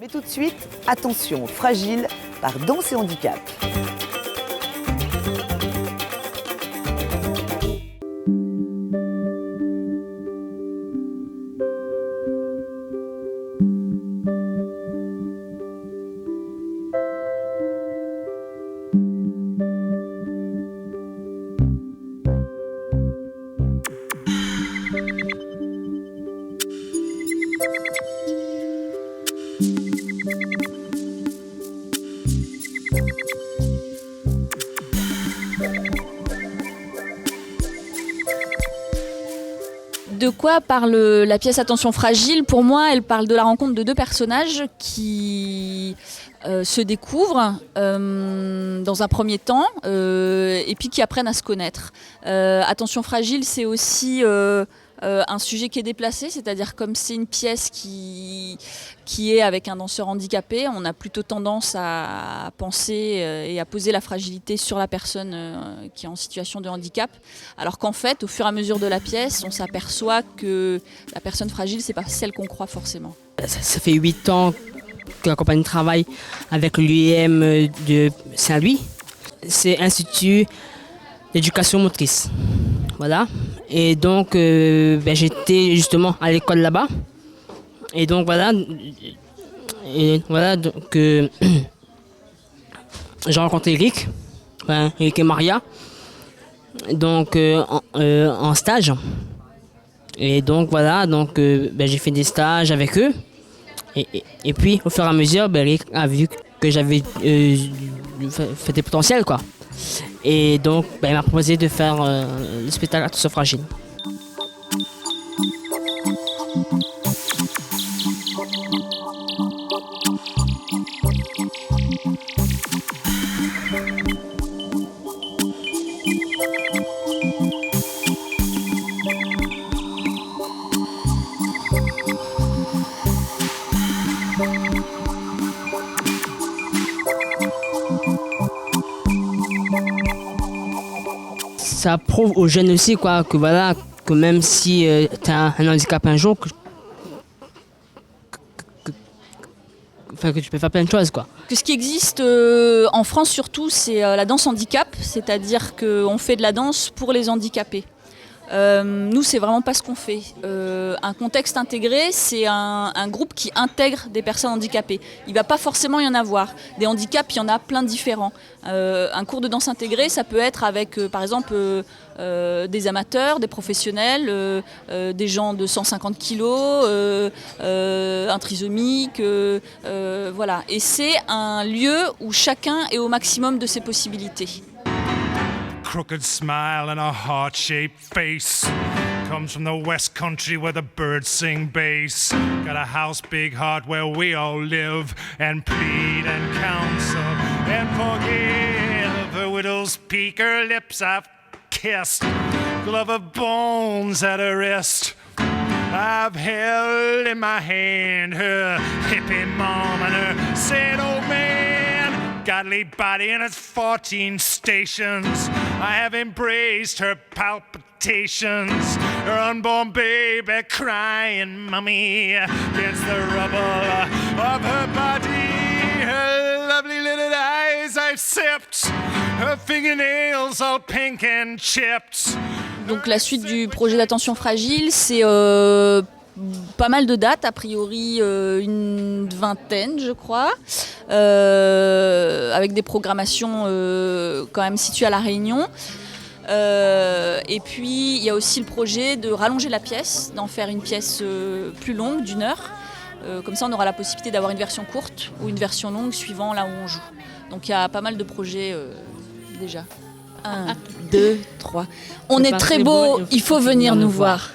Mais tout de suite, attention, Fragile par Danse et Handicap. De quoi parle la pièce Attention Fragile? Pour moi, elle parle de la rencontre de deux personnages qui se découvrent dans un premier temps et puis qui apprennent à se connaître. Attention Fragile, c'est aussi un sujet qui est déplacé, c'est-à-dire comme c'est une pièce qui est avec un danseur handicapé, on a plutôt tendance à penser et à poser la fragilité sur la personne qui est en situation de handicap, alors qu'en fait, au fur et à mesure de la pièce, on s'aperçoit que la personne fragile, c'est pas celle qu'on croit forcément. Ça fait 8 ans que la compagnie travaille avec l'UIM de Saint-Louis. C'est Institut d'éducation motrice. Voilà. Et donc, j'étais justement à l'école là-bas. Et donc, voilà. Donc, j'ai rencontré Eric et Maria. Donc, en stage. Et donc, voilà. Donc, j'ai fait des stages avec eux. Et puis, au fur et à mesure, Eric a vu que j'avais fait des potentiels, quoi. Et donc, il m'a proposé de faire le spectacle Attention Fragile. Ça prouve aux jeunes aussi quoi, que, voilà, que même si tu as un handicap un jour, que tu peux faire plein de choses. Quoi. Ce qui existe en France surtout, c'est la danse handicap, c'est-à-dire qu'on fait de la danse pour les handicapés. Nous, c'est vraiment pas ce qu'on fait. Un contexte intégré, c'est un groupe qui intègre des personnes handicapées. Il va pas forcément y en avoir. Des handicaps, il y en a plein de différents. Un cours de danse intégrée, ça peut être avec, par exemple, des amateurs, des professionnels, des gens de 150 kilos, un trisomique, voilà. Et c'est un lieu où chacun est au maximum de ses possibilités. Crooked smile and a heart-shaped face comes from the West Country where the birds sing bass. Got a house, big heart where we all live and plead and counsel and forgive. Her widow's peak, her lips I've kissed, glove of bones at her wrist. I've held in my hand her hippie mom and her sad old man. Godly body and its 14 stations. I have embraced her palpitations, her unborn baby crying mummy against the rubble of her body. Her lovely little eyes I've sipped, her fingernails all pink and chipped. Donc la suite du projet d'Attention Fragile, c'est pas mal de dates, a priori une vingtaine je crois, avec des programmations quand même situées à La Réunion. Et puis il y a aussi le projet de rallonger la pièce, d'en faire une pièce plus longue, d'1 heure. Comme ça on aura la possibilité d'avoir une version courte ou une version longue suivant là où on joue. Donc il y a pas mal de projets déjà. 1, 2, 3. On est très beau, il faut venir nous voir.